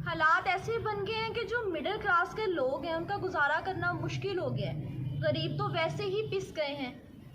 हालात ऐसे बन गए हैं कि जो मिडिल क्लास के लोग हैं उनका गुजारा करना मुश्किल हो गया है। गरीब तो वैसे ही पिस गए हैं।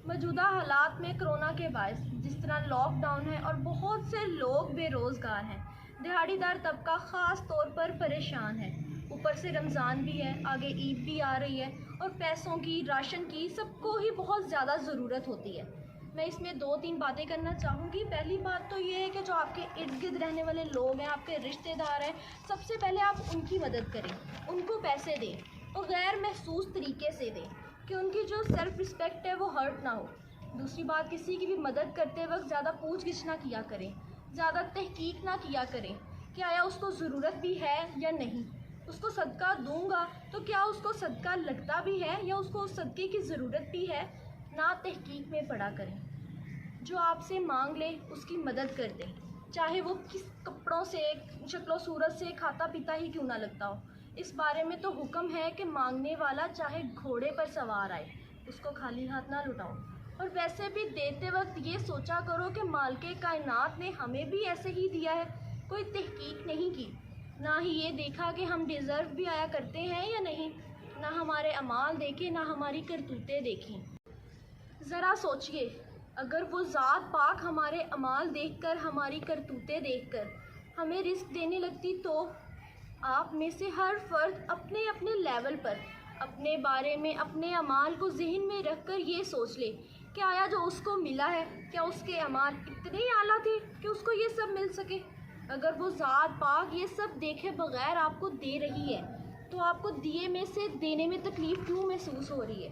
मौजूदा हालात में कोरोना के बायस जिस तरह लॉकडाउन है और बहुत से लोग बेरोज़गार हैं, दिहाड़ीदार तबका ख़ास तौर पर परेशान है। ऊपर से रमज़ान भी है, आगे ईद भी आ रही है और पैसों की, राशन की, सबको ही बहुत ज़्यादा ज़रूरत होती है। मैं इसमें 2-3 बातें करना चाहूँगी। पहली बात तो ये है कि जो आपके इर्द गिर्द रहने वाले लोग हैं, आपके रिश्तेदार हैं, सबसे पहले आप उनकी मदद करें, उनको पैसे दें और गैर महसूस तरीके से दें कि उनकी जो सेल्फ़ रिस्पेक्ट है वो हर्ट ना हो। दूसरी बात, किसी की भी मदद करते वक्त ज़्यादा पूछ गिछ ना किया करें, ज़्यादा तहकीक ना किया करें कि आया उसको ज़रूरत भी है या नहीं। उसको सदका दूंगा तो क्या उसको सदका लगता भी है या उसको उस सदके की ज़रूरत भी है, ना तहकीक में पड़ा करें। जो आपसे मांग ले उसकी मदद कर दें, चाहे वो किस कपड़ों से, शक्लो सूरत से, खाता पीता ही क्यों ना लगता हो। इस बारे में तो हुक्म है कि मांगने वाला चाहे घोड़े पर सवार आए, उसको खाली हाथ ना लुटाओ। और वैसे भी देते वक्त ये सोचा करो कि मालिक कायनात ने हमें भी ऐसे ही दिया है, कोई तहकीक नहीं की, ना ही ये देखा कि हम डिज़र्व भी आया करते हैं या नहीं, ना हमारे अमाल देखे, ना हमारी करतूतें देखी। ज़रा सोचिए, अगर वो ज़ात पाक हमारे अमाल देखकर, हमारी करतूतें देखकर हमें रिस्क देने लगती तो आप में से हर फ़र्द अपने अपने लेवल पर अपने बारे में, अपने अमाल को ज़हन में रखकर ये सोच ले कि आया जो उसको मिला है, क्या उसके अमाल इतने आला थे कि उसको ये सब मिल सके। अगर वो ज़ात पाक ये सब देखे बग़ैर आपको दे रही है तो आपको दिए में से देने में तकलीफ़ क्यों महसूस हो रही है?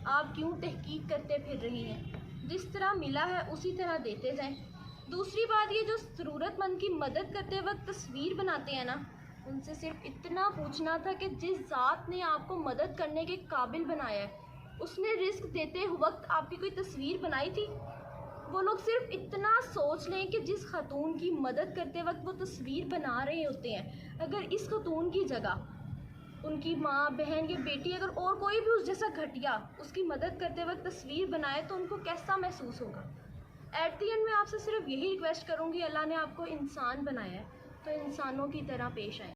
आप क्यों तहकीक करते फिर रही हैं? जिस तरह मिला है उसी तरह देते जाएं। दूसरी बात, ये जो ज़रूरतमंद की मदद करते वक्त तस्वीर बनाते हैं ना, उनसे सिर्फ इतना पूछना था कि जिस ज़ात ने आपको मदद करने के काबिल बनाया है, उसने रिस्क देते वक्त आपकी कोई तस्वीर बनाई थी? वो लोग सिर्फ इतना सोच लें कि जिस खतून की मदद करते वक्त वो तस्वीर बना रहे होते हैं, अगर इस खतून की जगह उनकी माँ, बहन या बेटी, अगर और कोई भी उस जैसा घटिया उसकी मदद करते वक्त तस्वीर बनाए तो उनको कैसा महसूस होगा। एट दी एंड में आपसे सिर्फ यही रिक्वेस्ट करूँगी, अल्लाह ने आपको इंसान बनाया है तो इंसानों की तरह पेश आए।